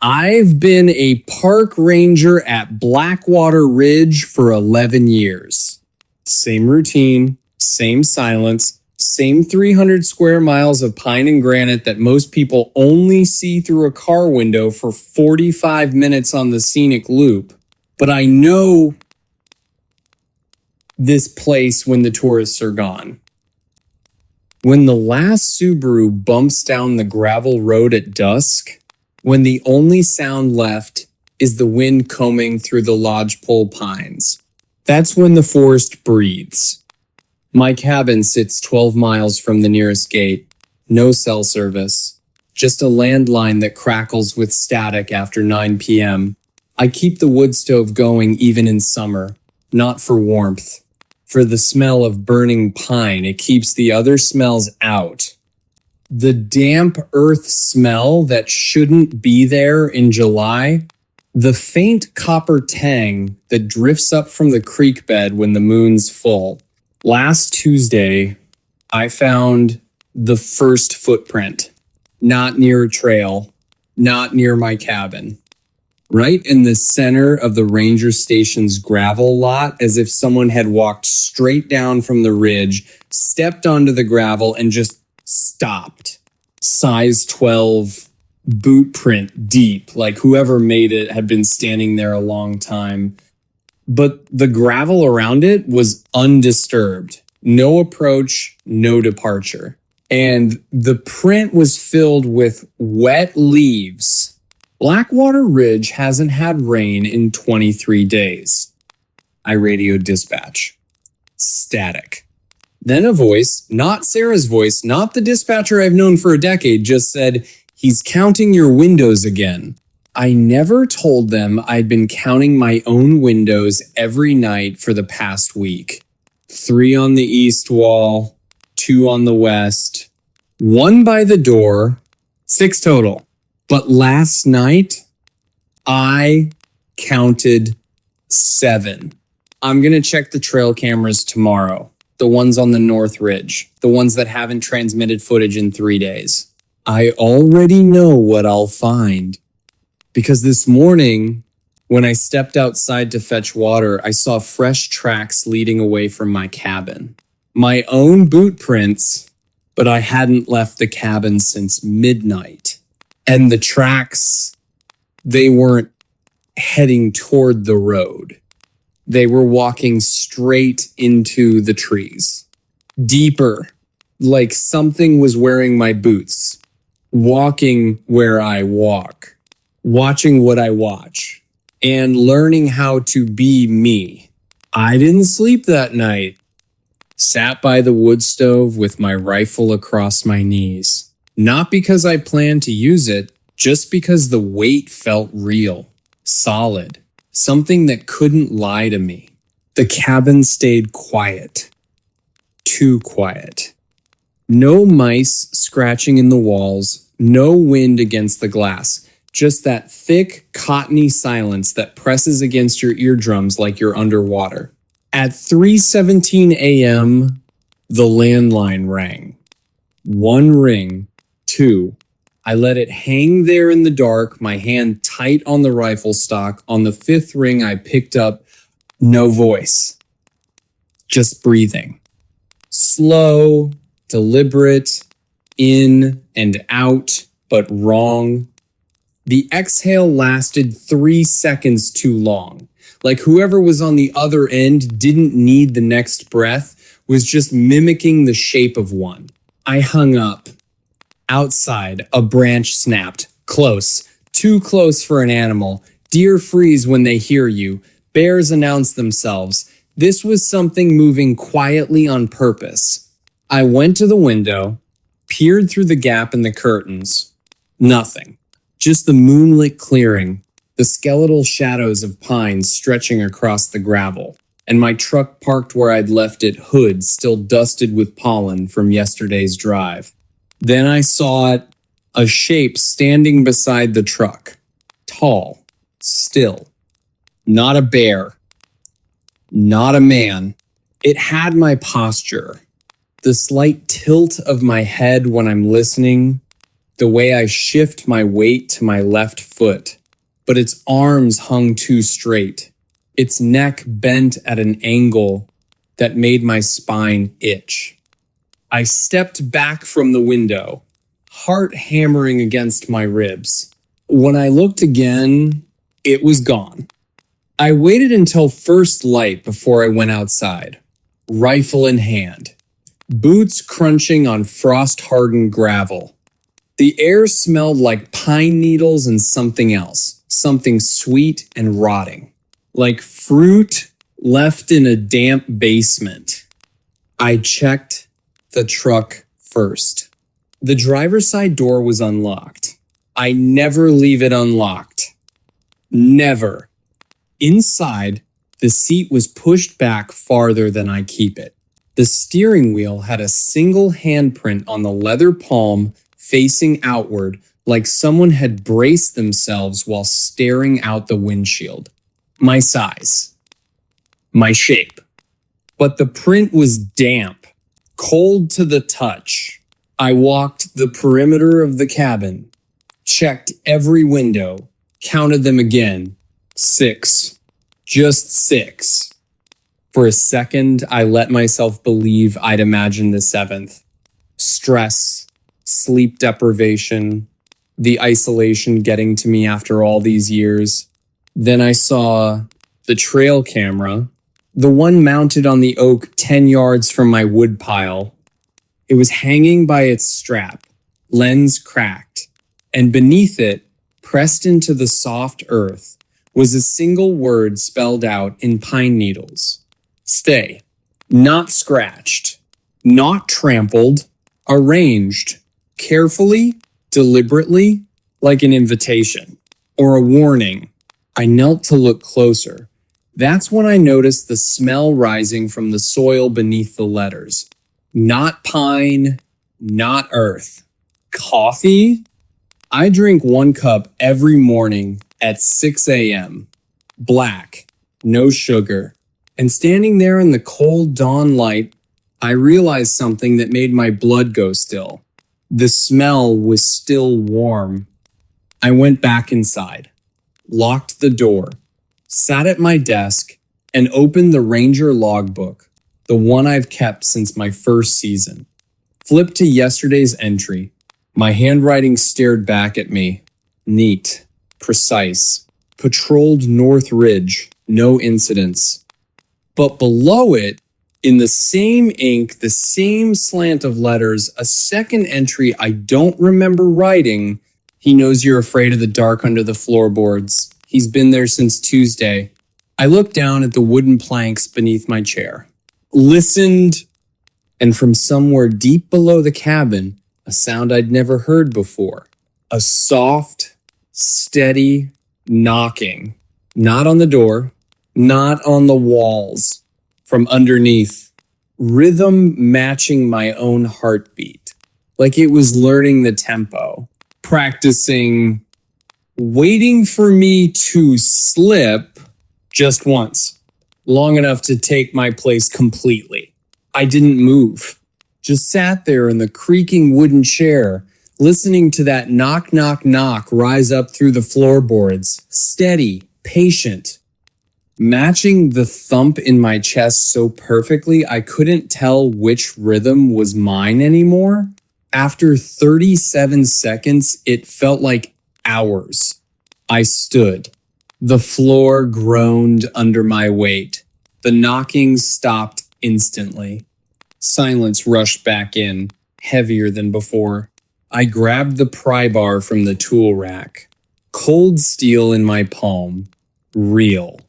I've been a park ranger at Blackwater Ridge for 11 years. Same routine, same silence, same 300 square miles of pine and granite that most people only see through a car window for 45 minutes on the scenic loop. But I know this place when the tourists are gone. When the last Subaru bumps down the gravel road at dusk, when the only sound left is the wind combing through the lodgepole pines, that's when the forest breathes. My cabin sits 12 miles from the nearest gate. No cell service. Just a landline that crackles with static after 9 p.m. I keep the wood stove going even in summer, not for warmth. For the smell of burning pine, it keeps the other smells out. The damp earth smell that shouldn't be there in July, the faint copper tang that drifts up from the creek bed when the moon's full. Last Tuesday, I found the first footprint, not near a trail, not near my cabin. Right in the center of the ranger station's gravel lot, as if someone had walked straight down from the ridge, stepped onto the gravel, and just stopped. Size 12 boot print deep, like whoever made it had been standing there a long time. But the gravel around it was undisturbed. No approach, no departure. And the print was filled with wet leaves. Blackwater Ridge hasn't had rain in 23 days. I radioed dispatch. Static. Then a voice, not Sarah's voice, not the dispatcher I've known for a decade, just said, "He's counting your windows again." I never told them I'd been counting my own windows every night for the past week. 3 on the east wall, 2 on the west, 1 by the door, 6 total. But last night, I counted 7. I'm going to check the trail cameras tomorrow. The ones on the North Ridge. The ones that haven't transmitted footage in 3 days. I already know what I'll find. Because this morning, when I stepped outside to fetch water, I saw fresh tracks leading away from my cabin. My own boot prints, but I hadn't left the cabin since midnight. And the tracks, they weren't heading toward the road. They were walking straight into the trees. Deeper, like something was wearing my boots. Walking where I walk. Watching what I watch. And learning how to be me. I didn't sleep that night. Sat by the wood stove with my rifle across my knees. Not because I planned to use it, just because the weight felt real, solid, something that couldn't lie to me. The cabin stayed quiet. Too quiet. No mice scratching in the walls, no wind against the glass, just that thick, cottony silence that presses against your eardrums like you're underwater. At 3:17 a.m., the landline rang. 1 ring. 2. I let it hang there in the dark, my hand tight on the rifle stock. On the 5th ring, I picked up no voice. Just breathing. Slow, deliberate, in and out, but wrong. The exhale lasted 3 seconds too long. Like whoever was on the other end didn't need the next breath, was just mimicking the shape of one. I hung up. Outside, a branch snapped. Close. Too close for an animal. Deer freeze when they hear you. Bears announce themselves. This was something moving quietly on purpose. I went to the window, peered through the gap in the curtains. Nothing. Just the moonlit clearing, the skeletal shadows of pines stretching across the gravel, and my truck parked where I'd left it, hood still dusted with pollen from yesterday's drive. Then I saw it, a shape standing beside the truck. Tall, still. Not a bear. Not a man. It had my posture. The slight tilt of my head when I'm listening. the way I shift my weight to my left foot, but its arms hung too straight, its neck bent at an angle that made my spine itch. I stepped back from the window, heart hammering against my ribs. When I looked again, it was gone. I waited until first light before I went outside, rifle in hand, boots crunching on frost-hardened gravel. The air smelled like pine needles and something else, something sweet and rotting, like fruit left in a damp basement. I checked the truck first. The driver's side door was unlocked. I never leave it unlocked. Never. Inside, the seat was pushed back farther than I keep it. The steering wheel had a single handprint on the leather palm facing outward, like someone had braced themselves while staring out the windshield. My size. My shape. But the print was damp, cold to the touch. I walked the perimeter of the cabin, checked every window, counted them again. 6. Just 6. For a second, I let myself believe I'd imagined the 7th. Stress, sleep deprivation, the isolation getting to me after all these years. Then I saw the trail camera, the one mounted on the oak 10 yards from my wood pile. It was hanging by its strap, lens cracked, and beneath it, pressed into the soft earth, was a single word spelled out in pine needles. Stay. Not scratched. Not trampled. Arranged. Carefully, deliberately, like an invitation. Or a warning. I knelt to look closer. That's when I noticed the smell rising from the soil beneath the letters. Not pine, not earth. Coffee? I drink 1 cup every morning at 6 a.m. Black, no sugar. And standing there in the cold dawn light, I realized something that made my blood go still. The smell was still warm. I went back inside, locked the door, sat at my desk, and opened the Ranger logbook, the one I've kept since my first season. Flipped to yesterday's entry. My handwriting stared back at me. Neat. Precise. Patrolled North Ridge. No incidents. But below it, in the same ink, the same slant of letters, a second entry I don't remember writing. He knows you're afraid of the dark under the floorboards. He's been there since Tuesday. I looked down at the wooden planks beneath my chair. Listened, and from somewhere deep below the cabin, a sound I'd never heard before. A soft, steady knocking. Not on the door, not on the walls. From underneath. Rhythm matching my own heartbeat. Like it was learning the tempo. Practicing, waiting for me to slip just once. Long enough to take my place completely. I didn't move. Just sat there in the creaking wooden chair, listening to that knock, knock, knock rise up through the floorboards, steady, patient, matching the thump in my chest so perfectly I couldn't tell which rhythm was mine anymore. After 37 seconds, it felt like hours. I stood. The floor groaned under my weight. The knocking stopped instantly. Silence rushed back in, heavier than before. I grabbed the pry bar from the tool rack. Cold steel in my palm. Real.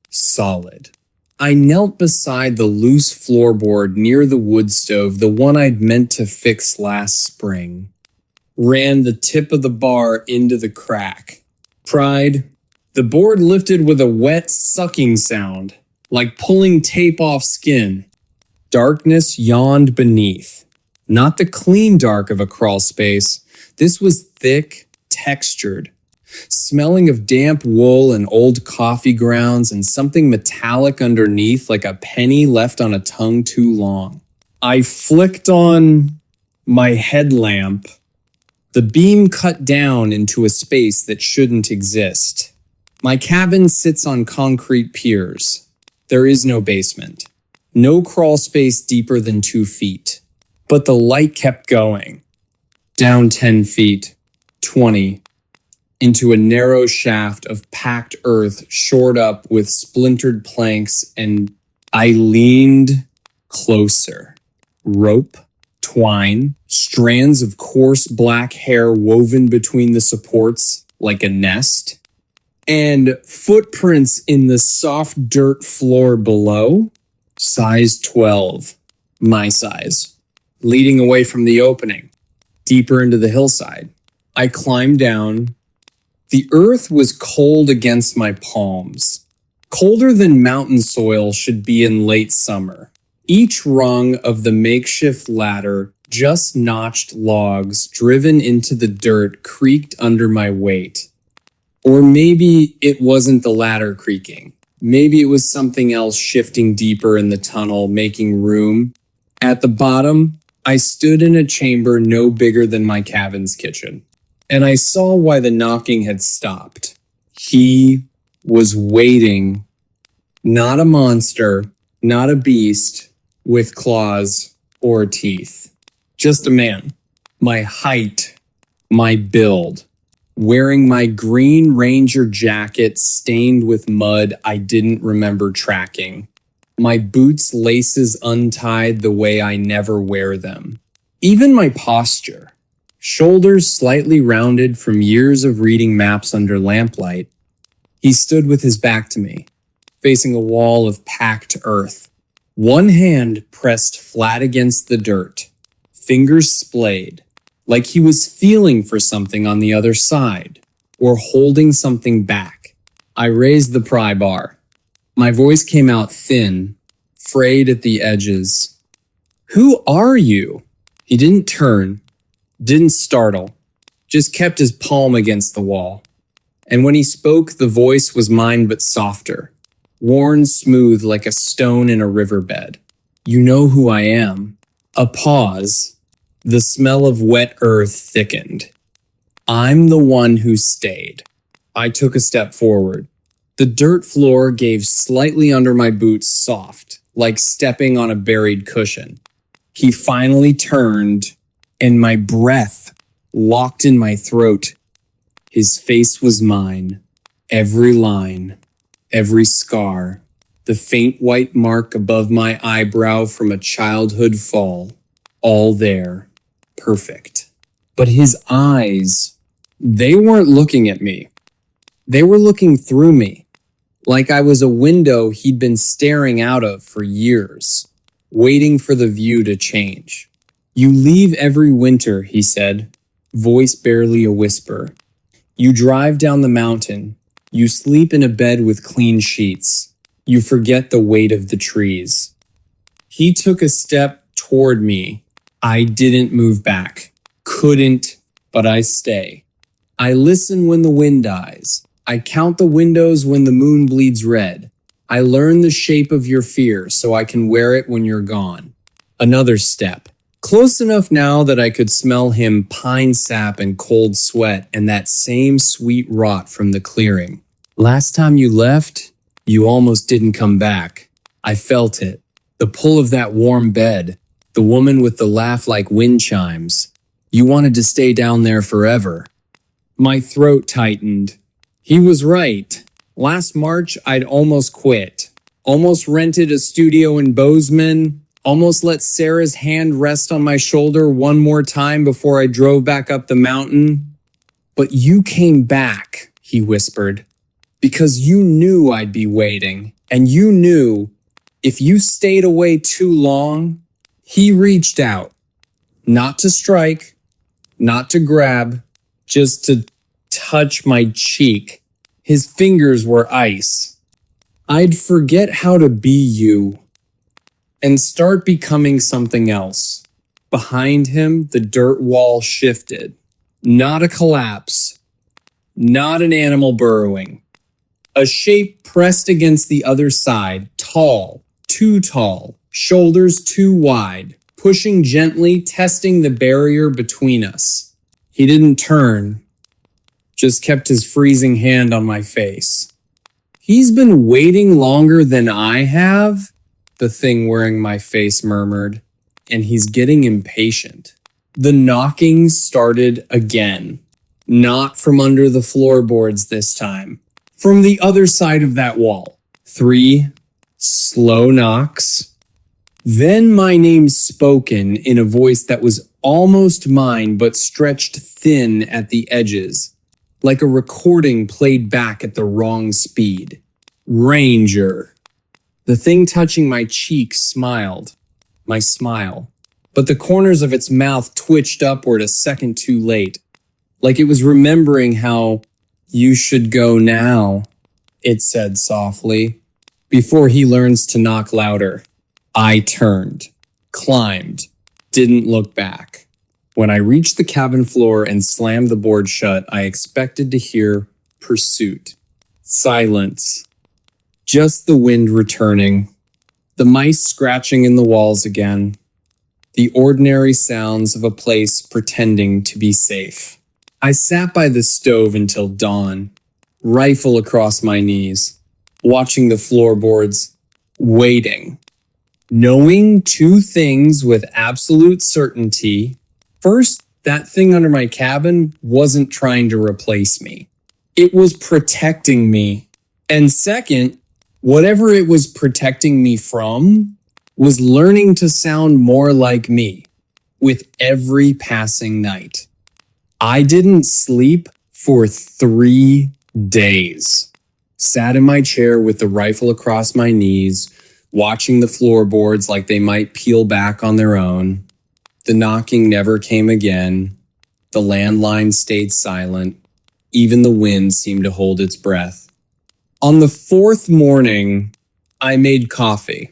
Solid. I knelt beside the loose floorboard near the wood stove, the one I'd meant to fix last spring. Ran the tip of the bar into the crack. Pried. The board lifted with a wet sucking sound, like pulling tape off skin. Darkness yawned beneath. Not the clean dark of a crawl space. This was thick, textured, smelling of damp wool and old coffee grounds and something metallic underneath like a penny left on a tongue too long. I flicked on my headlamp. The beam cut down into a space that shouldn't exist. My cabin sits on concrete piers. There is no basement. No crawl space deeper than 2 feet. But the light kept going. Down 10 feet, 20, into a narrow shaft of packed earth shored up with splintered planks, and I leaned closer. Rope, twine, strands of coarse black hair woven between the supports like a nest, and footprints in the soft dirt floor below, size 12, my size, leading away from the opening, deeper into the hillside. I climbed down. The earth was cold against my palms, colder than mountain soil should be in late summer. Each rung of the makeshift ladder, just notched logs driven into the dirt, creaked under my weight. Or maybe it wasn't the ladder creaking. Maybe it was something else shifting deeper in the tunnel, making room. At the bottom, I stood in a chamber no bigger than my cabin's kitchen, and I saw why the knocking had stopped. He was waiting. Not a monster, not a beast with claws or teeth. Just a man. My height, my build. Wearing my green Ranger jacket stained with mud I didn't remember tracking. My boots' laces untied the way I never wear them. Even my posture. Shoulders slightly rounded from years of reading maps under lamplight. He stood with his back to me, facing a wall of packed earth. One hand pressed flat against the dirt, fingers splayed, like he was feeling for something on the other side, or holding something back. I raised the pry bar. My voice came out thin, frayed at the edges. "Who are you?" He didn't turn, didn't startle, just kept his palm against the wall. And when he spoke, the voice was mine but softer, worn smooth like a stone in a riverbed. "You know who I am." A pause. The smell of wet earth thickened. "I'm the one who stayed." I took a step forward. The dirt floor gave slightly under my boots, soft, like stepping on a buried cushion. He finally turned, and my breath locked in my throat. His face was mine. Every line, every scar, the faint white mark above my eyebrow from a childhood fall, all there, perfect. But his eyes, they weren't looking at me. They were looking through me, like I was a window he'd been staring out of for years, waiting for the view to change. "You leave every winter," he said, voice barely a whisper. "You drive down the mountain. You sleep in a bed with clean sheets. You forget the weight of the trees." He took a step toward me. I didn't move back. Couldn't, but I stay. I listen when the wind dies. I count the windows when the moon bleeds red. I learn the shape of your fear so I can wear it when you're gone. Another step. Close enough now that I could smell him pine sap and cold sweat and that same sweet rot from the clearing. "Last time you left, you almost didn't come back. I felt it. The pull of that warm bed. The woman with the laugh like wind chimes. You wanted to stay down there forever." My throat tightened. He was right. Last March, I'd almost quit. Almost rented a studio in Bozeman. Almost let Sarah's hand rest on my shoulder one more time before I drove back up the mountain. "But you came back," he whispered, "because you knew I'd be waiting. And you knew if you stayed away too long." He reached out, not to strike, not to grab, just to touch my cheek. His fingers were ice. I'd forget how to be you and start becoming something else. Behind him, the dirt wall shifted. Not a collapse, not an animal burrowing. A shape pressed against the other side, tall, too tall, shoulders too wide, pushing gently, testing the barrier between us. He didn't turn, just kept his freezing hand on my face. He's been waiting longer than I have, the thing wearing my face murmured, and he's getting impatient. The knocking started again, not from under the floorboards this time, from the other side of that wall. 3 slow knocks. Then my name spoken in a voice that was almost mine but stretched thin at the edges, like a recording played back at the wrong speed. Ranger. The thing touching my cheek smiled. My smile. But the corners of its mouth twitched upward a second too late, like it was remembering how "you should go now," it said softly, before he learns to knock louder. I turned, climbed, didn't look back. When I reached the cabin floor and slammed the board shut, I expected to hear pursuit. Silence. Just the wind returning. The mice scratching in the walls again. The ordinary sounds of a place pretending to be safe. I sat by the stove until dawn, rifle across my knees, watching the floorboards, waiting. Knowing 2 things with absolute certainty. First, that thing under my cabin wasn't trying to replace me. It was protecting me. And second, whatever it was protecting me from was learning to sound more like me with every passing night. I didn't sleep for 3 days. Sat in my chair with the rifle across my knees, watching the floorboards like they might peel back on their own. The knocking never came again. The landline stayed silent. Even the wind seemed to hold its breath. On the 4th morning, I made coffee.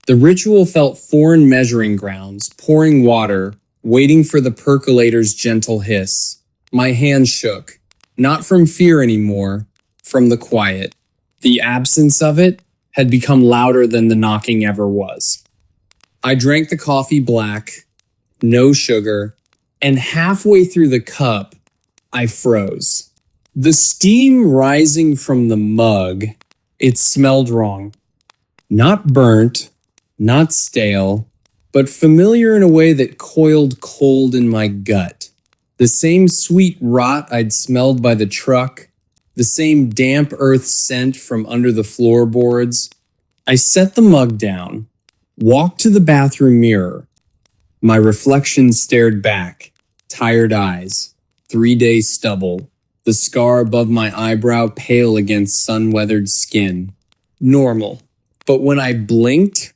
The ritual felt foreign measuring grounds, pouring water, waiting for the percolator's gentle hiss. My hands shook, not from fear anymore, from the quiet. The absence of it had become louder than the knocking ever was. I drank the coffee black, no sugar, and halfway through the cup, I froze. The steam rising from the mug, it smelled wrong. Not burnt, not stale, but familiar in a way that coiled cold in my gut. The same sweet rot I'd smelled by the truck, the same damp earth scent from under the floorboards. I set the mug down, walked to the bathroom mirror. My reflection stared back, tired eyes, 3-day stubble, the scar above my eyebrow pale against sun-weathered skin. Normal. But when I blinked,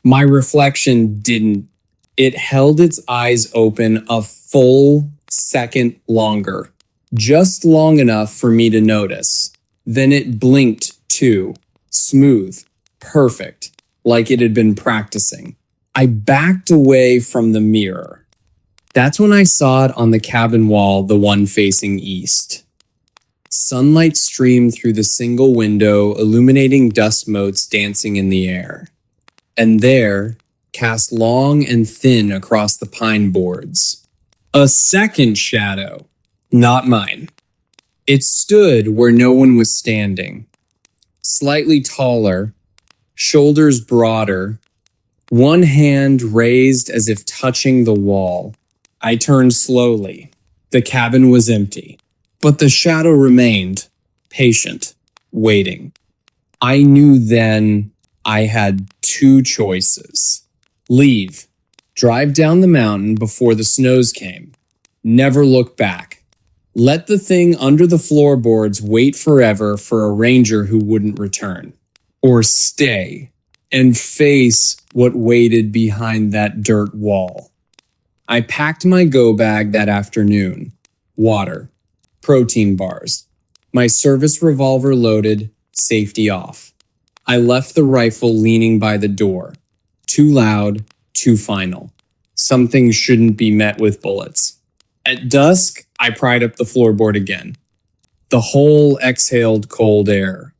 my reflection didn't. It held its eyes open a full second longer, just long enough for me to notice. Then it blinked too, smooth, perfect, like it had been practicing. I backed away from the mirror. That's when I saw it on the cabin wall, the one facing east. Sunlight streamed through the single window, illuminating dust motes dancing in the air. And there, cast long and thin across the pine boards, a second shadow, not mine. It stood where no one was standing, slightly taller, shoulders broader, one hand raised as if touching the wall. I turned slowly. The cabin was empty, but the shadow remained, patient, waiting. I knew then I had 2 choices. Leave, drive down the mountain before the snows came. Never look back. Let the thing under the floorboards wait forever for a ranger who wouldn't return. Or stay and face what waited behind that dirt wall. I packed my go bag that afternoon. Water, protein bars, my service revolver loaded, safety off. I left the rifle leaning by the door. Too loud, too final. Some things shouldn't be met with bullets. At dusk, I pried up the floorboard again. The hole exhaled cold air.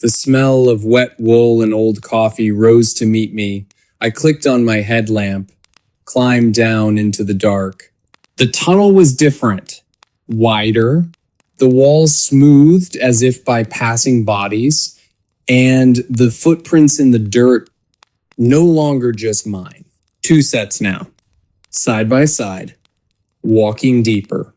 The smell of wet wool and old coffee rose to meet me. I clicked on my headlamp, climbed down into the dark. The tunnel was different, wider, the walls smoothed as if by passing bodies, and the footprints in the dirt no longer just mine. 2 sets now, side by side, walking deeper.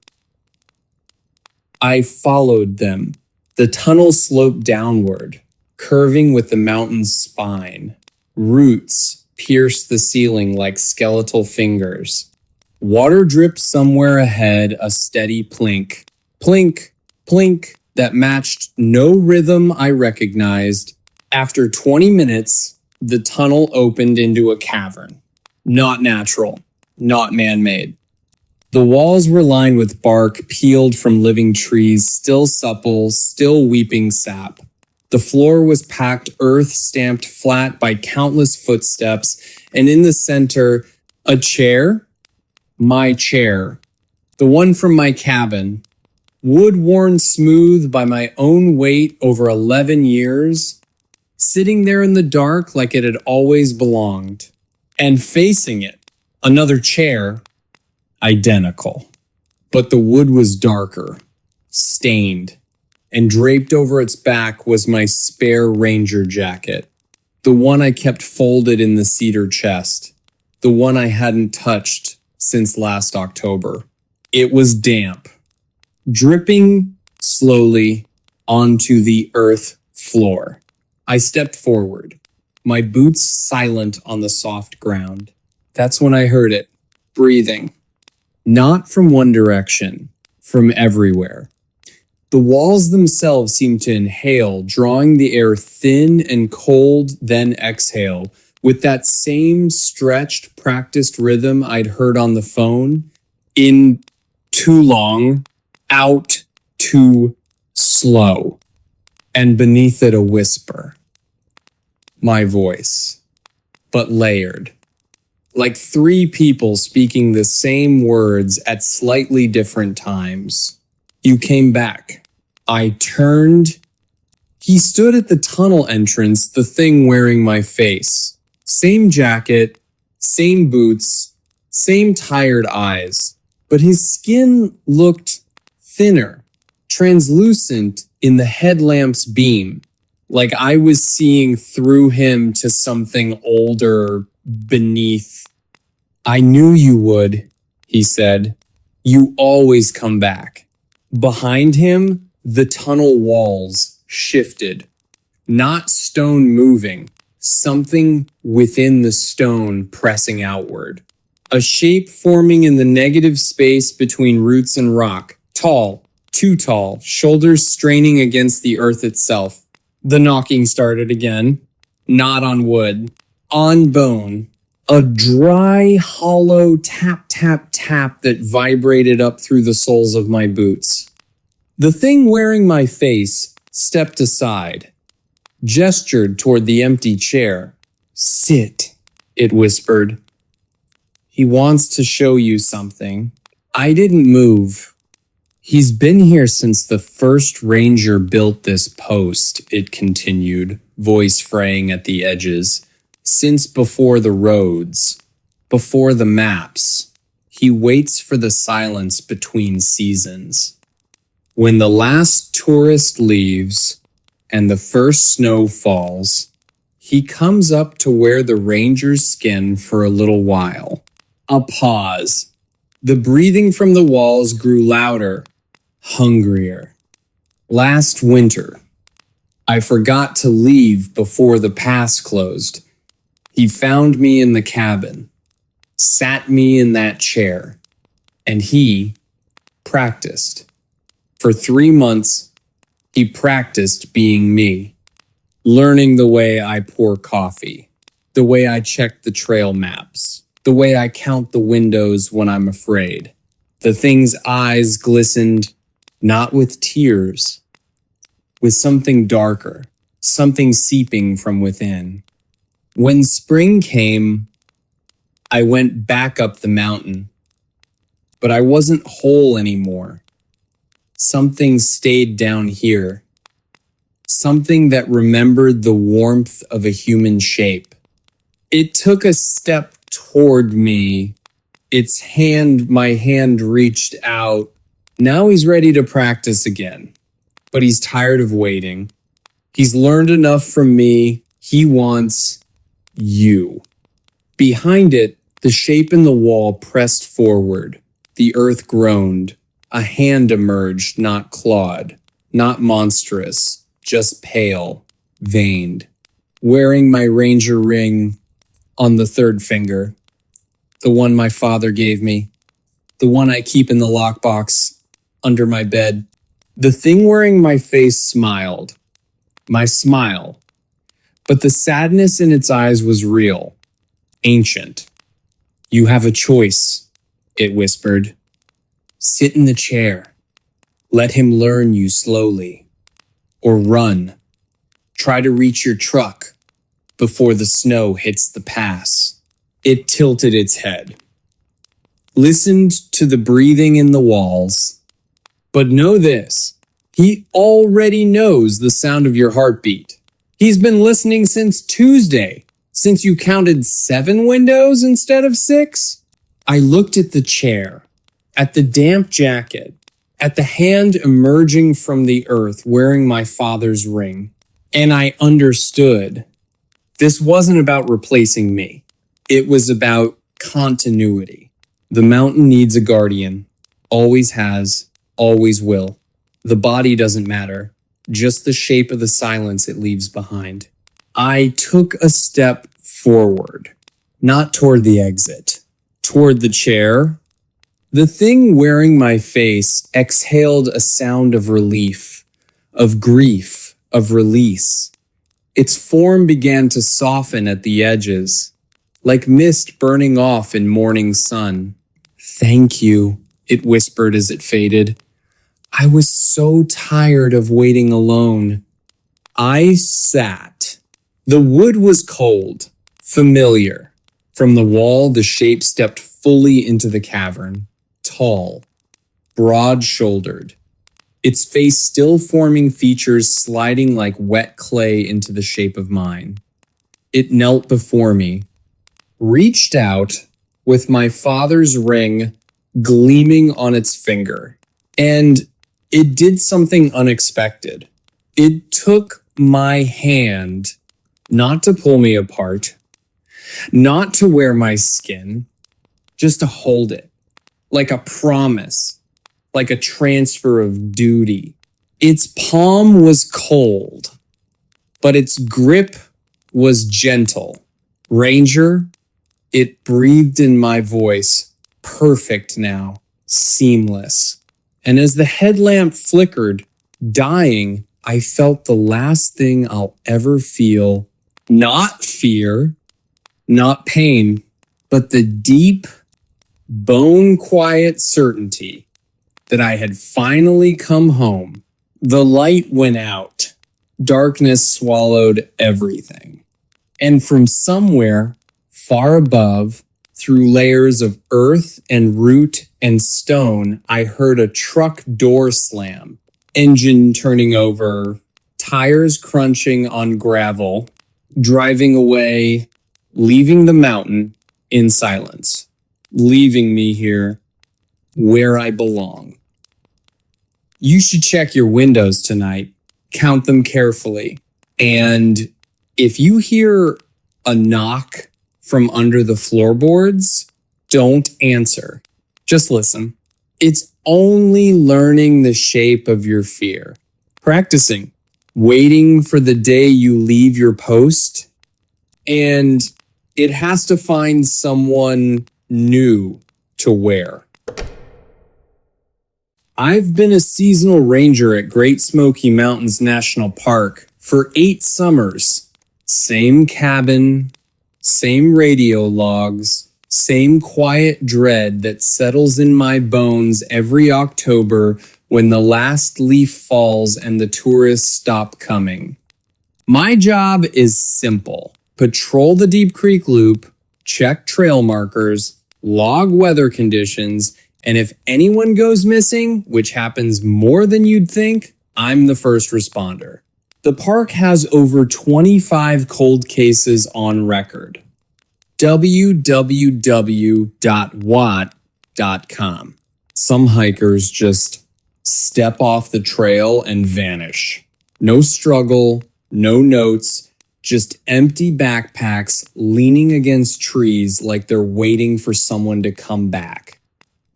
I followed them. The tunnel sloped downward, curving with the mountain's spine. Roots pierced the ceiling like skeletal fingers. Water dripped somewhere ahead, a steady plink. Plink, plink, that matched no rhythm I recognized. After 20 minutes, the tunnel opened into a cavern. Not natural, not man-made. The walls were lined with bark peeled from living trees, still supple, still weeping sap. The floor was packed earth stamped flat by countless footsteps, and in the center, a chair. My chair. The one from my cabin. Wood worn smooth by my own weight over 11 years, sitting there in the dark like it had always belonged. And facing it, another chair, identical. But the wood was darker, stained, and draped over its back was my spare ranger jacket, the one I kept folded in the cedar chest, the one I hadn't touched since last October. It was damp, dripping slowly onto the earth floor. I stepped forward, my boots silent on the soft ground. That's when I heard it, breathing. Not from one direction, from everywhere. The walls themselves seemed to inhale, drawing the air thin and cold, then exhale, with that same stretched, practiced rhythm I'd heard on the phone. In too long, out too slow, and beneath it a whisper. My voice, but layered. Like 3 people speaking the same words at slightly different times. You came back. I turned. He stood at the tunnel entrance, the thing wearing my face. Same jacket, same boots, same tired eyes. But his skin looked thinner, translucent in the headlamp's beam. Like I was seeing through him to something older beneath. I knew you would, he said. You always come back. Behind him, the tunnel walls shifted. Not stone moving, something within the stone pressing outward. A shape forming in the negative space between roots and rock. Tall, too tall, shoulders straining against the earth itself. The knocking started again. Not on wood, on bone. A dry, hollow tap, tap, tap that vibrated up through the soles of my boots. The thing wearing my face stepped aside, gestured toward the empty chair. Sit, it whispered. He wants to show you something. I didn't move. He's been here since the first ranger built this post, it continued, voice fraying at the edges. Since before the roads, before the maps, he waits for the silence between seasons. When the last tourist leaves and the first snow falls, he comes up to wear the ranger's skin for a little while. A pause. The breathing from the walls grew louder, hungrier. Last winter, I forgot to leave before the pass closed. He found me in the cabin, sat me in that chair, and he practiced. For 3 months, he practiced being me, learning the way I pour coffee, the way I check the trail maps, the way I count the windows when I'm afraid. The thing's eyes glistened, not with tears, with something darker, something seeping from within. When spring came, I went back up the mountain, but I wasn't whole anymore. Something stayed down here, something that remembered the warmth of a human shape. It took a step toward me My hand reached out. Now he's ready to practice again, but he's tired of waiting. He's learned enough from me. He wants you. Behind it, the shape in the wall pressed forward. The earth groaned. A hand emerged, not clawed, not monstrous, just pale, veined. Wearing my ranger ring on the third finger, the one my father gave me, the one I keep in the lockbox under my bed. The thing wearing my face smiled. My smile. But the sadness in its eyes was real, ancient. "You have a choice," it whispered. "Sit in the chair. Let him learn you slowly. Or run. Try to reach your truck before the snow hits the pass." It tilted its head. Listened to the breathing in the walls. But know this, he already knows the sound of your heartbeat. He's been listening since Tuesday, since you counted 7 windows instead of 6. I looked at the chair, at the damp jacket, at the hand emerging from the earth wearing my father's ring, and I understood. This wasn't about replacing me. It was about continuity. The mountain needs a guardian. Always has, always will. The body doesn't matter, just the shape of the silence it leaves behind. I took a step forward, not toward the exit, toward the chair. The thing wearing my face exhaled a sound of relief, of grief, of release. Its form began to soften at the edges, like mist burning off in morning sun. "Thank you," it whispered as it faded. "I was so tired of waiting alone." I sat. The wood was cold, familiar. From the wall, the shape stepped fully into the cavern. Tall, broad-shouldered, its face still forming features sliding like wet clay into the shape of mine. It knelt before me, reached out with my father's ring gleaming on its finger, and it did something unexpected. It took my hand, not to pull me apart, not to wear my skin, just to hold it. Like a promise, like a transfer of duty. Its palm was cold, but its grip was gentle. "Ranger," it breathed in my voice, perfect now, seamless. And as the headlamp flickered, dying, I felt the last thing I'll ever feel. Not fear, not pain, but the deep, bone-quiet certainty that I had finally come home. The light went out. Darkness swallowed everything. And from somewhere, far above, through layers of earth and root and stone, I heard a truck door slam, engine turning over, tires crunching on gravel, driving away, leaving the mountain in silence. Leaving me here where I belong. You should check your windows tonight. Count them carefully. And if you hear a knock from under the floorboards, don't answer. Just listen. It's only learning the shape of your fear. Practicing. Waiting for the day you leave your post. And it has to find someone new to wear. I've been a seasonal ranger at Great Smoky Mountains National Park for 8 summers. Same cabin, same radio logs, same quiet dread that settles in my bones every October when the last leaf falls and the tourists stop coming. My job is simple. Patrol the Deep Creek Loop, check trail markers, log weather conditions, and if anyone goes missing, which happens more than you'd think, I'm the first responder. The park has over 25 cold cases on record. www.watt.com. Some hikers just step off the trail and vanish. No struggle, no notes, just empty backpacks leaning against trees like they're waiting for someone to come back.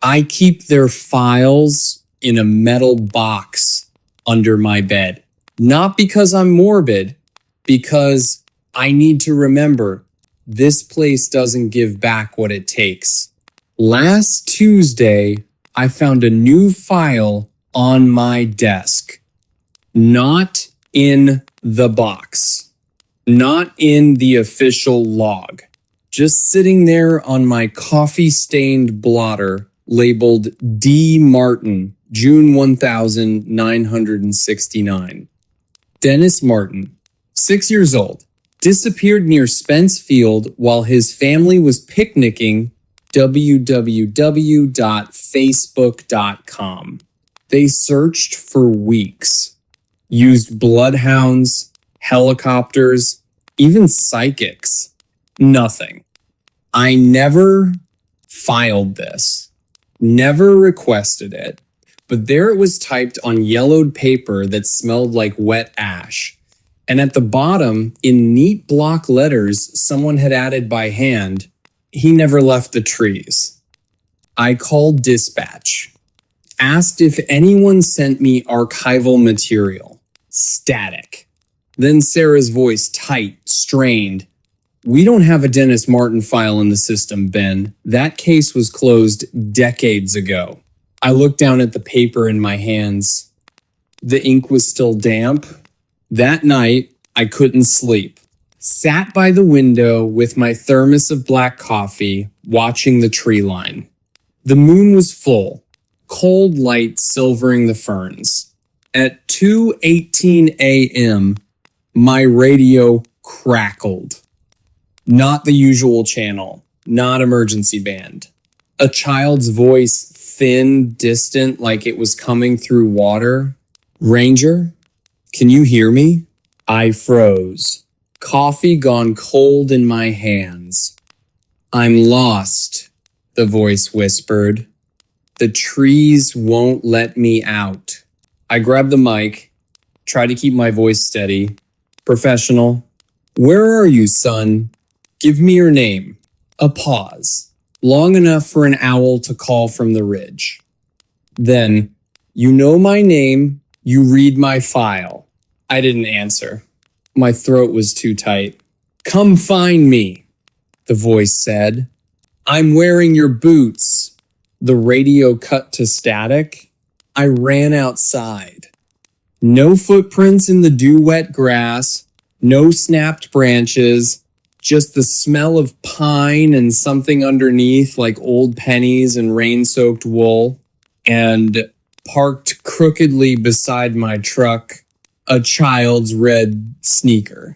I keep their files in a metal box under my bed. Not because I'm morbid, because I need to remember this place doesn't give back what it takes. Last Tuesday, I found a new file on my desk. Not in the box. Not in the official log. Just sitting there on my coffee-stained blotter labeled D. Martin, June 1969. Dennis Martin, 6 years old, disappeared near Spence Field while his family was picnicking. www.facebook.com. They searched for weeks, used bloodhounds, helicopters, even psychics. Nothing. I never filed this, never requested it, but there it was typed on yellowed paper that smelled like wet ash. And at the bottom, in neat block letters someone had added by hand, he never left the trees. I called dispatch, asked if anyone sent me archival material. Static. Then Sarah's voice, tight, strained. We don't have a Dennis Martin file in the system, Ben. That case was closed decades ago. I looked down at the paper in my hands. The ink was still damp. That night, I couldn't sleep. Sat by the window with my thermos of black coffee, watching the tree line. The moon was full, cold light silvering the ferns. At 2:18 a.m., my radio crackled. Not the usual channel, not emergency band. A child's voice, thin, distant, like it was coming through water. Ranger, can you hear me? I froze. Coffee gone cold in my hands. I'm lost, the voice whispered. The trees won't let me out. I grabbed the mic, tried to keep my voice steady. Professional. Where are you, son? Give me your name. A pause, long enough for an owl to call from the ridge. Then, you know my name, you read my file. I didn't answer. My throat was too tight. Come find me, the voice said. I'm wearing your boots. The radio cut to static. I ran outside. No footprints in the dew-wet grass, no snapped branches, just the smell of pine and something underneath like old pennies and rain-soaked wool. And parked crookedly beside my truck, a child's red sneaker.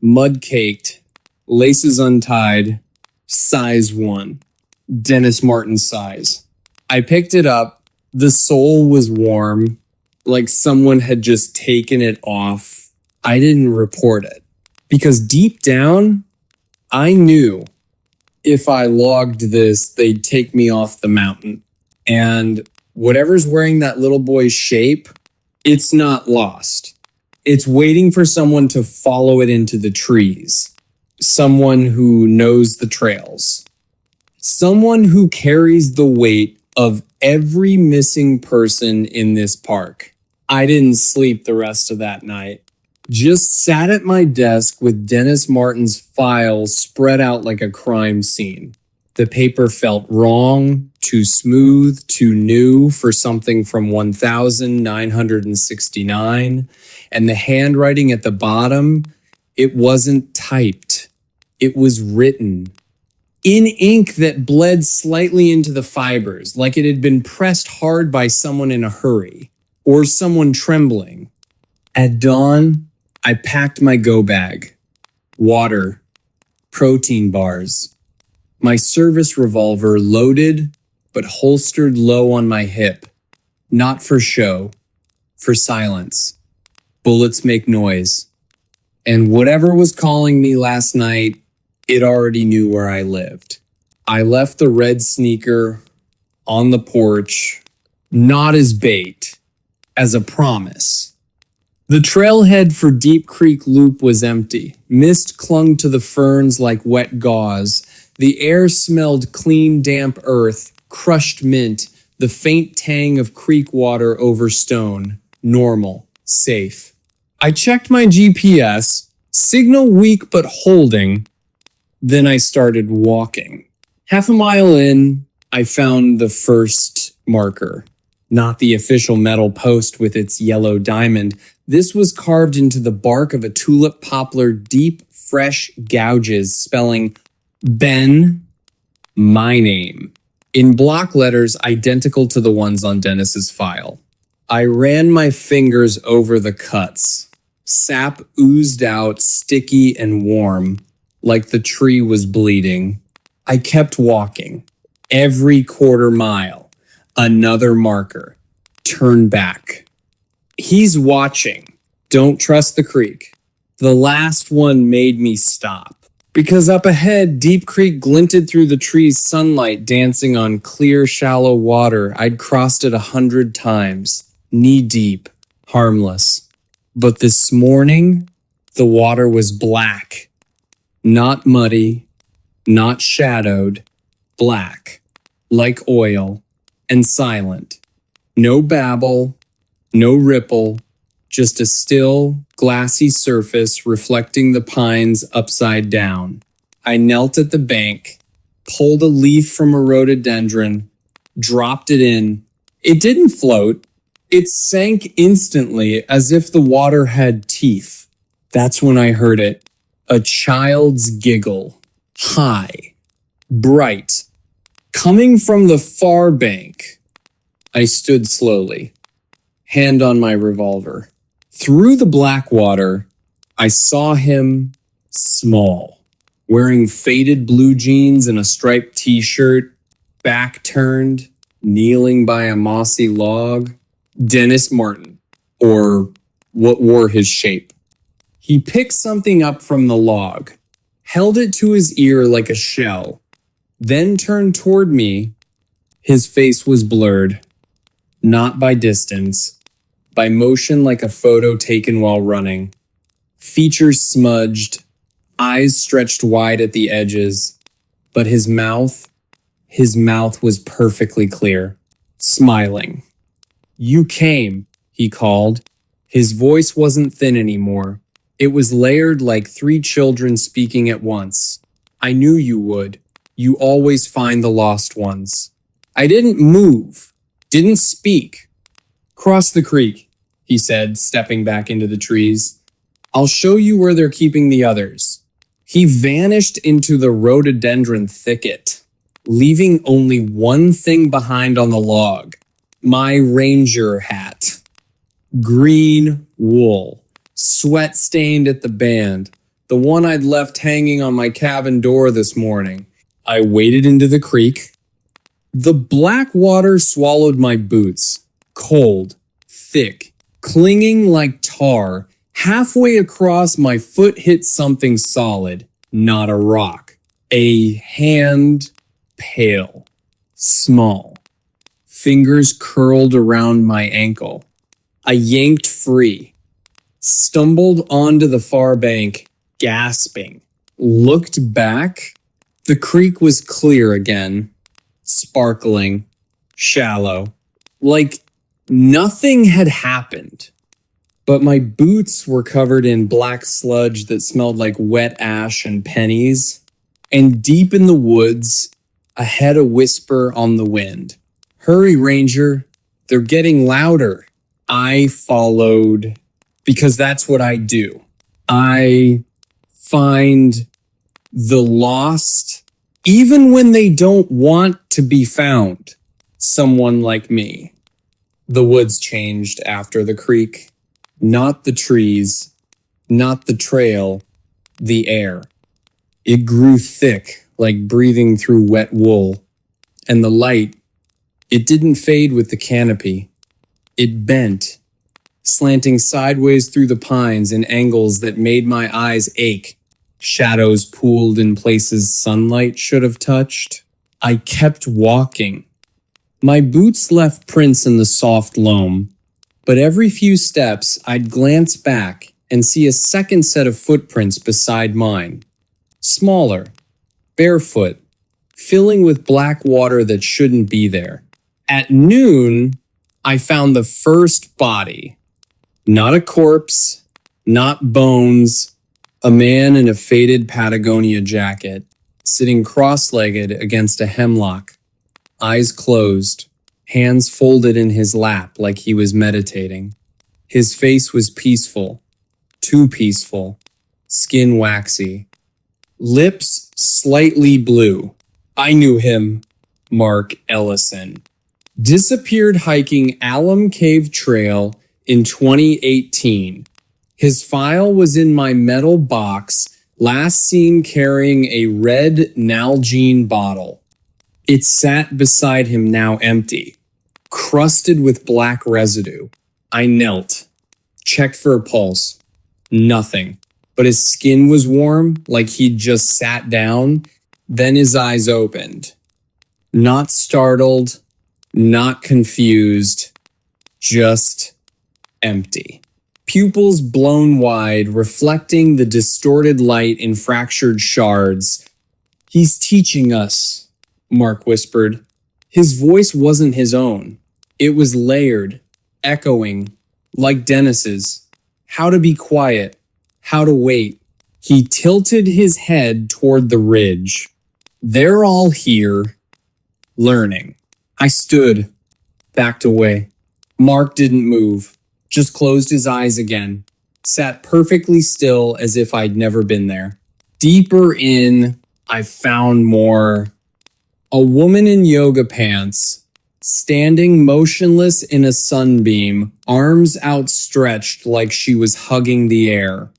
Mud-caked, laces untied, size 1. Dennis Martin size. I picked it up. The sole was warm, like someone had just taken it off. I didn't report it because deep down, I knew if I logged this, they'd take me off the mountain. And whatever's wearing that little boy's shape, it's not lost. It's waiting for someone to follow it into the trees. Someone who knows the trails. Someone who carries the weight of every missing person in this park. I didn't sleep the rest of that night. Just sat at my desk with Dennis Martin's files spread out like a crime scene. The paper felt wrong, too smooth, too new for something from 1969. And the handwriting at the bottom, it wasn't typed. It was written. In ink that bled slightly into the fibers, like it had been pressed hard by someone in a hurry, or someone trembling. At dawn, I packed my go bag. Water, protein bars, my service revolver loaded but holstered low on my hip. Not for show, for silence. Bullets make noise. And whatever was calling me last night, It already knew where I lived. I left the red sneaker on the porch, not as bait, as a promise. The trailhead for Deep Creek Loop was empty. Mist clung to the ferns like wet gauze. The air smelled clean, damp earth, crushed mint, the faint tang of creek water over stone. Normal, safe. I checked my GPS, signal weak but holding. Then I started walking. Half a mile in, I found the first marker. Not the official metal post with its yellow diamond. This was carved into the bark of a tulip poplar, deep, fresh gouges spelling Ben, my name, in block letters identical to the ones on Dennis's file. I ran my fingers over the cuts. Sap oozed out, sticky and warm, like the tree was bleeding. I kept walking. Every quarter mile, another marker. Turn back. He's watching. Don't trust the creek. The last one made me stop. Because up ahead, Deep Creek glinted through the trees' sunlight, dancing on clear, shallow water. I'd crossed it 100 times, knee-deep, harmless. But this morning, the water was black. Not muddy, not shadowed, black, like oil, and silent. No babble, no ripple, just a still, glassy surface reflecting the pines upside down. I knelt at the bank, pulled a leaf from a rhododendron, dropped it in. It didn't float. It sank instantly as if the water had teeth. That's when I heard it. A child's giggle. High. Bright. Coming from the far bank. I stood slowly, hand on my revolver. Through the black water, I saw him small, wearing faded blue jeans and a striped t-shirt, back turned, kneeling by a mossy log. Dennis Martin, or what wore his shape. He picked something up from the log, held it to his ear like a shell, then turned toward me. His face was blurred, not by distance, by motion like a photo taken while running. Features smudged, eyes stretched wide at the edges, but his mouth was perfectly clear, smiling. You came, he called. His voice wasn't thin anymore. It was layered like 3 children speaking at once. I knew you would. You always find the lost ones. I didn't move, didn't speak. Cross the creek, he said, stepping back into the trees. I'll show you where they're keeping the others. He vanished into the rhododendron thicket, leaving only one thing behind on the log. My ranger hat. Green wool. Sweat stained at the band. The one I'd left hanging on my cabin door this morning. I waded into the creek. The black water swallowed my boots. Cold, thick, clinging like tar. Halfway across, my foot hit something solid, not a rock. A hand, pale, small. Fingers curled around my ankle. I yanked free. Stumbled onto the far bank, gasping. Looked back. The creek was clear again. Sparkling. Shallow. Like nothing had happened. But my boots were covered in black sludge that smelled like wet ash and pennies. And deep in the woods, ahead a whisper on the wind. Hurry, Ranger. They're getting louder. I followed because that's what I do. I find the lost, even when they don't want to be found. Someone like me. The woods changed after the creek. Not the trees, not the trail, the air. It grew thick, like breathing through wet wool. And the light, it didn't fade with the canopy. It bent, slanting sideways through the pines in angles that made my eyes ache. Shadows pooled in places sunlight should have touched. I kept walking. My boots left prints in the soft loam, but every few steps I'd glance back and see a second set of footprints beside mine. Smaller, barefoot, filling with black water that shouldn't be there. At noon, I found the first body. Not a corpse, not bones, a man in a faded Patagonia jacket, sitting cross-legged against a hemlock, eyes closed, hands folded in his lap like he was meditating. His face was peaceful, too peaceful, skin waxy, lips slightly blue. I knew him, Mark Ellison. Disappeared hiking Alum Cave Trail in 2018. His file was in my metal box, last seen carrying a red Nalgene bottle. It sat beside him, now empty, crusted with black residue. I knelt, checked for a pulse. Nothing. But his skin was warm, like he'd just sat down. Then his eyes opened. Not startled, not confused, just empty. Pupils blown wide, reflecting the distorted light in fractured shards. "He's teaching us," Mark whispered. His voice wasn't his own. It was layered, echoing, like Dennis's. How to be quiet, how to wait. He tilted his head toward the ridge. They're all here, learning. I stood, backed away. Mark didn't move. Just closed his eyes again, sat perfectly still as if I'd never been there. Deeper in, I found more. A woman in yoga pants, standing motionless in a sunbeam, arms outstretched like she was hugging the air.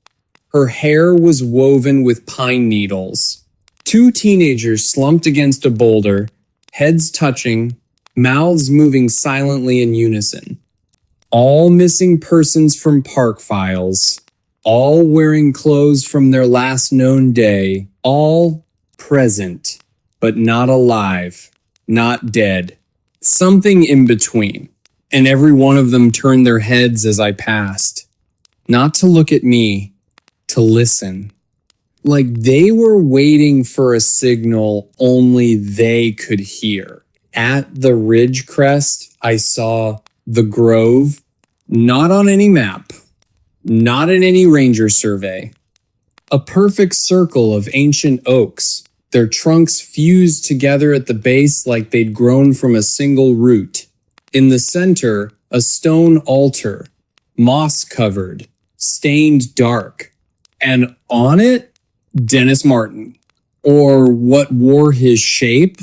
Her hair was woven with pine needles. Two teenagers slumped against a boulder, heads touching, mouths moving silently in unison. All missing persons from park files, all wearing clothes from their last known day, all present, but not alive, not dead. Something in between. And every one of them turned their heads as I passed. Not to look at me, to listen. Like they were waiting for a signal only they could hear. At the ridge crest, I saw the grove, not on any map, not in any ranger survey. A perfect circle of ancient oaks, their trunks fused together at the base like they'd grown from a single root. In the center, a stone altar, moss-covered, stained dark. And on it, Dennis Martin. Or what wore his shape?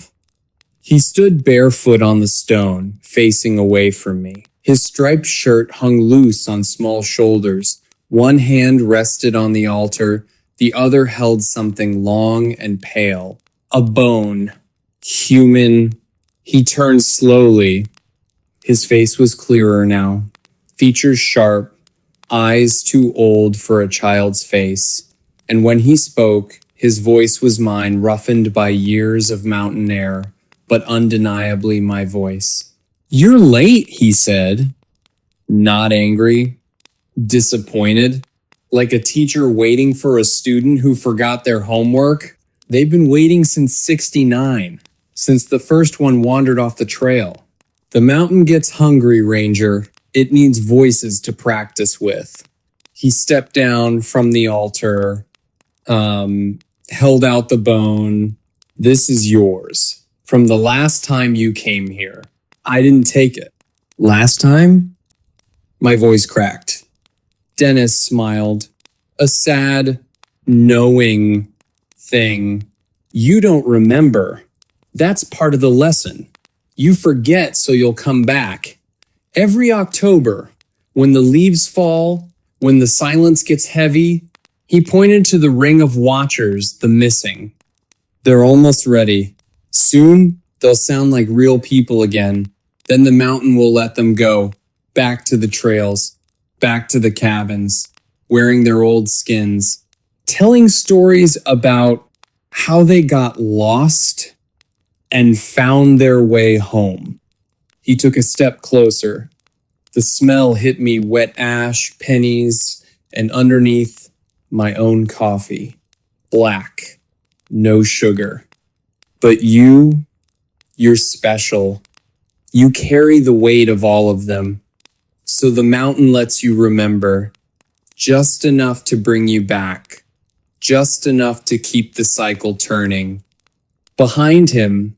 He stood barefoot on the stone, facing away from me. His striped shirt hung loose on small shoulders. One hand rested on the altar, the other held something long and pale. A bone. Human. He turned slowly. His face was clearer now. Features sharp, eyes too old for a child's face. And when he spoke, his voice was mine, roughened by years of mountain air, but undeniably my voice. "You're late," he said. Not angry, disappointed, like a teacher waiting for a student who forgot their homework. They've been waiting since '69, since the first one wandered off the trail. The mountain gets hungry, Ranger. It needs voices to practice with. He stepped down from the altar, held out the bone. "This is yours. From the last time you came here. I didn't take it." "Last time?" My voice cracked. Dennis smiled. A sad, knowing thing. "You don't remember. That's part of the lesson. You forget so you'll come back. Every October, when the leaves fall, when the silence gets heavy," he pointed to the ring of watchers, the missing. "They're almost ready. Soon, they'll sound like real people again. Then the mountain will let them go, back to the trails, back to the cabins, wearing their old skins, telling stories about how they got lost and found their way home. He took a step closer. The smell hit me wet ash, pennies, and underneath my own coffee. Black, no sugar. But you're special. You carry the weight of all of them. So the mountain lets you remember, just enough to bring you back, just enough to keep the cycle turning. Behind him,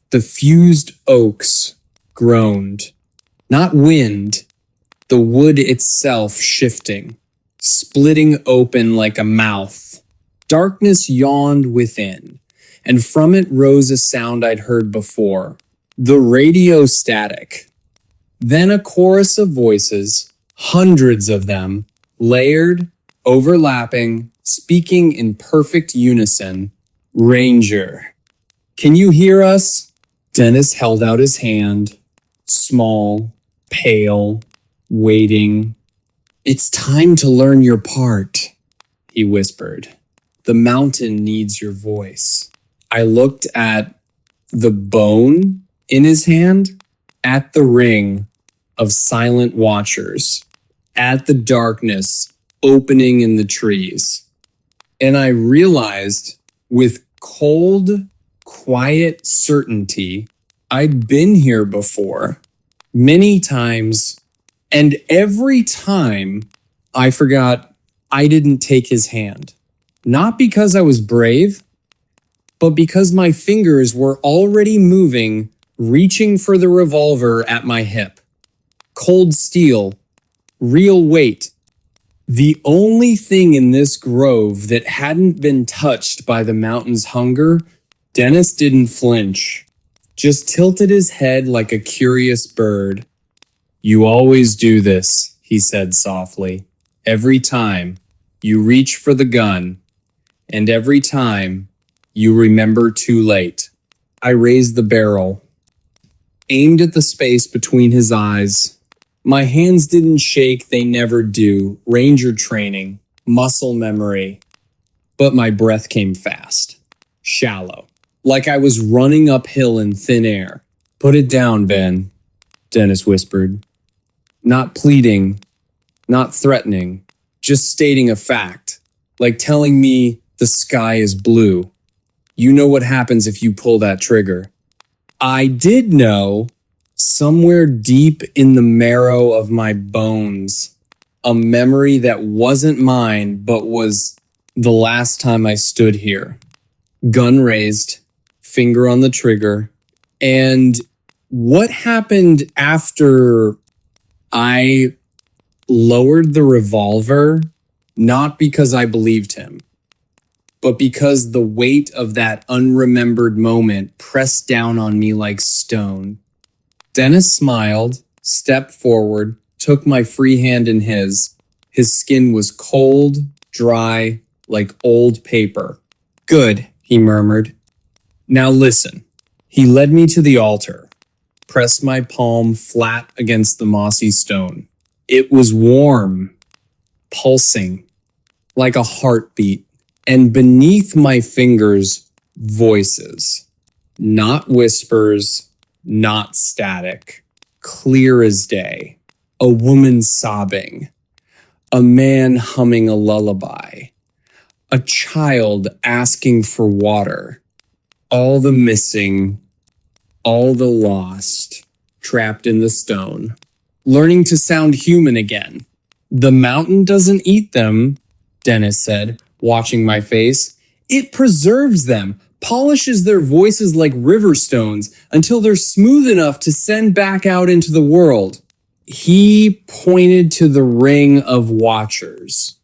the fused oaks groaned. Not wind, the wood itself shifting, splitting open like a mouth. Darkness yawned within, and from it rose a sound I'd heard before, the radio static. Then a chorus of voices, hundreds of them, layered, overlapping, speaking in perfect unison. Ranger. Can you hear us? Dennis held out his hand, small, pale, waiting. It's time to learn your part, he whispered. The mountain needs your voice. I looked at the bone in his hand, at the ring of silent watchers, at the darkness opening in the trees. And I realized with cold, quiet certainty, I'd been here before, many times, and every time I forgot I didn't take his hand. Not because I was brave, but because my fingers were already moving, reaching for the revolver at my hip. Cold steel, real weight. The only thing in this grove that hadn't been touched by the mountain's hunger, Dennis didn't flinch, just tilted his head like a curious bird. You always do this, he said softly. Every time you reach for the gun, and every time you remember too late. I raised the barrel, aimed at the space between his eyes. My hands didn't shake, they never do. Ranger training, muscle memory. But my breath came fast, shallow, like I was running uphill in thin air. Put it down, Ben, Dennis whispered. Not pleading, not threatening, just stating a fact, like telling me the sky is blue. You know what happens if you pull that trigger. I did know, somewhere deep in the marrow of my bones, a memory that wasn't mine, but was the last time I stood here. Gun raised, finger on the trigger. And what happened after I lowered the revolver, not because I believed him, but because the weight of that unremembered moment pressed down on me like stone. Dennis smiled, stepped forward, took my free hand in his. His skin was cold, dry, like old paper. Good, he murmured. Now listen. He led me to the altar, pressed my palm flat against the mossy stone. It was warm, pulsing, like a heartbeat. And beneath my fingers, voices. Not whispers, not static. Clear as day. A woman sobbing. A man humming a lullaby. A child asking for water. All the missing, all the lost, trapped in the stone. Learning to sound human again. The mountain doesn't eat them, Dennis said, watching my face. It preserves them, polishes their voices like river stones until they're smooth enough to send back out into the world. He pointed to the ring of watchers.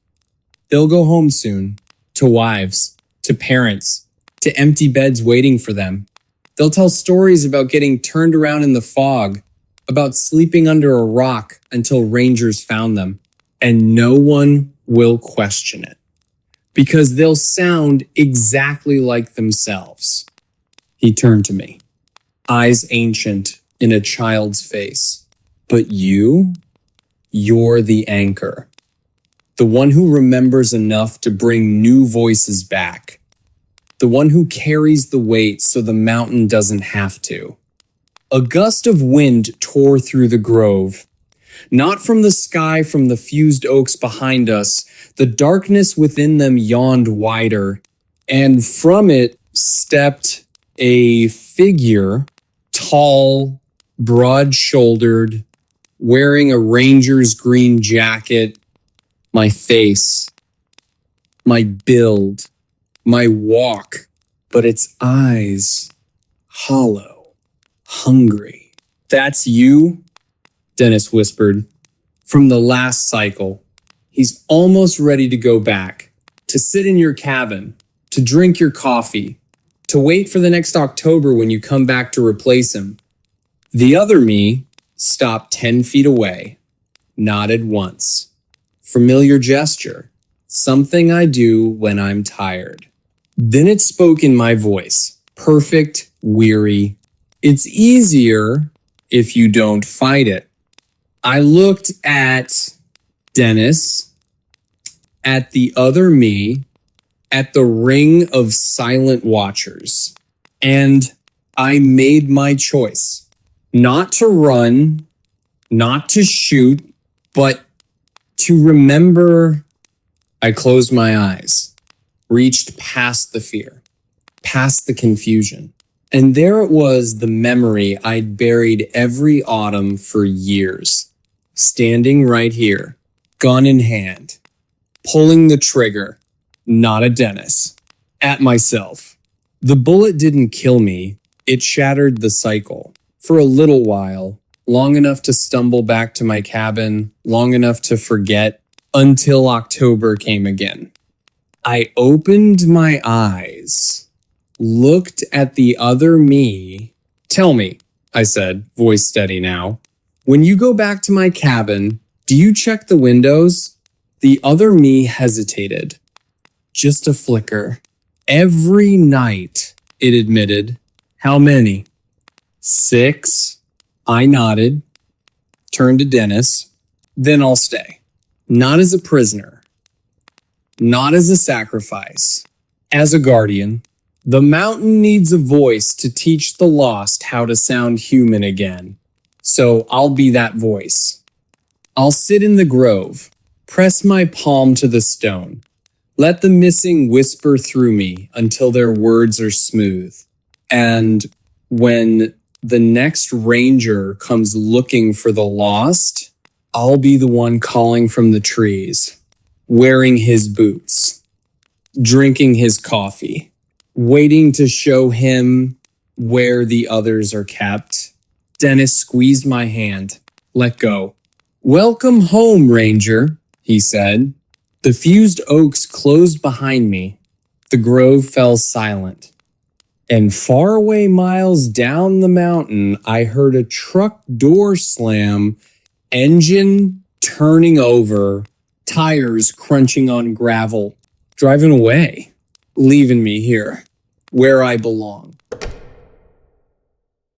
They'll go home soon, to wives, to parents, to empty beds waiting for them. They'll tell stories about getting turned around in the fog, about sleeping under a rock until rangers found them. And no one will question it, because they'll sound exactly like themselves. He turned to me, eyes ancient in a child's face. But you're the anchor, The one who remembers enough to bring new voices back. The one who carries the weight so the mountain doesn't have to. A gust of wind tore through the grove. Not from the sky from the fused oaks behind us, the darkness within them yawned wider, and from it stepped a figure, tall, broad-shouldered, wearing a ranger's green jacket. My face, my build, my walk, but its eyes, hollow, hungry. That's you? Dennis whispered. From the last cycle. He's almost ready to go back, to sit in your cabin, to drink your coffee, to wait for the next October when you come back to replace him. The other me stopped 10 feet away, nodded once. Familiar gesture, something I do when I'm tired. Then it spoke in my voice, perfect, weary. It's easier if you don't fight it. I looked at Dennis, at the other me, at the ring of silent watchers, and I made my choice. Not to run, not to shoot, but to remember. I closed my eyes, reached past the fear, past the confusion. And there it was, the memory I'd buried every autumn for years, standing right here, gun in hand, pulling the trigger, not at Dennis, at myself. The bullet didn't kill me, it shattered the cycle. For a little while, long enough to stumble back to my cabin, long enough to forget, until October came again. I opened my eyes, looked at the other me. Tell me, I said, voice steady now. When you go back to my cabin, do you check the windows? The other me hesitated. Just a flicker. Every night, it admitted. How many? 6. I nodded, turned to Dennis. Then I'll stay. Not as a prisoner. Not as a sacrifice. As a guardian. The mountain needs a voice to teach the lost how to sound human again. So I'll be that voice. I'll sit in the grove, press my palm to the stone. Let the missing whisper through me until their words are smooth. And when the next ranger comes looking for the lost, I'll be the one calling from the trees, wearing his boots, drinking his coffee, waiting to show him where the others are kept. Dennis squeezed my hand. Let go. Welcome home, Ranger, he said. The fused oaks closed behind me. The grove fell silent. And far away miles down the mountain, I heard a truck door slam, engine turning over, tires crunching on gravel, driving away, leaving me here, where I belong.